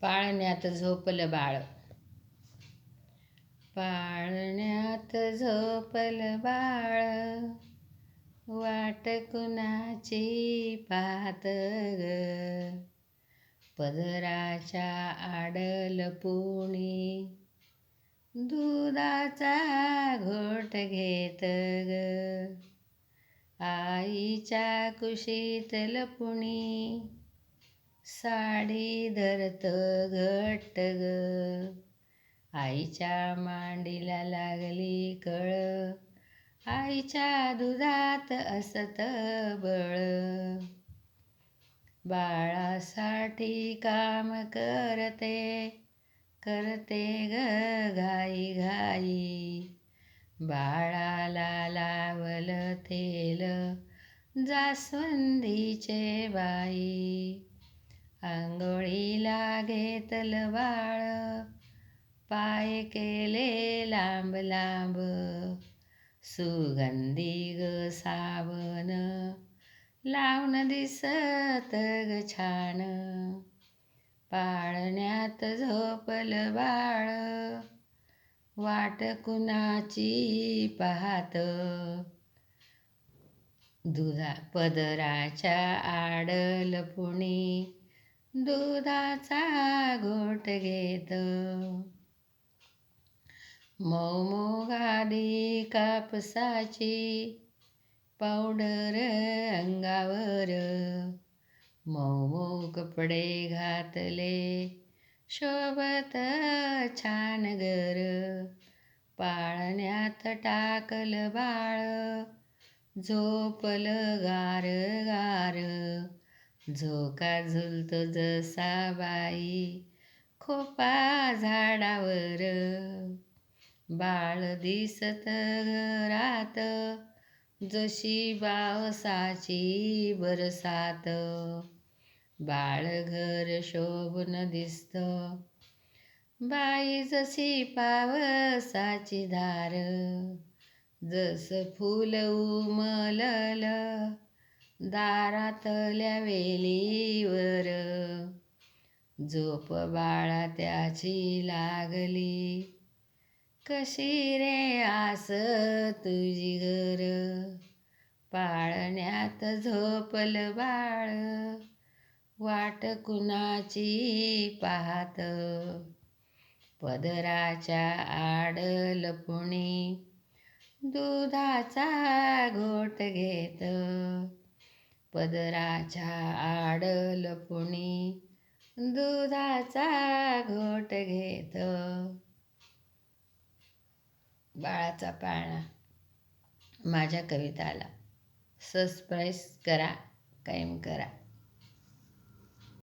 पाळण्यात झोपलं बाळ. पाळण्यात झोपलं बाळ, वाट कुणाची पाहत ग. पदराच्या आड लपुणी, दुधाचा घोट घेत ग. आईच्या कुशीत लपुणी, साडी धरत घट्ट ग. आईच्या मांडीला लागली कळ, आईच्या दुधात असत बळ. बाळासाठी काम करते, करते ग घाई घाई. बाळाला लावल तेल, जास्वंदीचे बाई. आंघोळीला घेतलं बाळ, पाय केले लांब लांब. सुगंधी ग साबण, लावून दिसत ग छान. पाळण्यात झोपलं बाळ, वाट कुणाची पाहत. पदराच्या आड लपुणी, दुधाचा घोट घेत. मऊ गादी कापसाची, पावडर अंगावर. मऊ कपडे घातले, शोभत छान घर. पाळण्यात टाकलं बाळ, झोपलं गार गार. झोका झुलतो जसा बाई, खोपा झाडावर. बाळ दिसत घरात, जशी पावसाची बरसात. बाळ घर शोभून दिसत, बाई जशी पावसाची धार. जस फूल उमललं दारातल्या वेलीवर. झोप बाळा त्याची लागली, कशी रे आस तुझी घर. पाळण्यात झोपलं बाळ, वाट कुणाची पाहत. पदराच्या आड लपुणी, दुधाचा घोट घेत. पदराच्या आड लपुणी, दुधाचा घोट घेत. बाळाचा पाळणा. माझ्या कविताला सबस्क्राईब करा, कायम करा.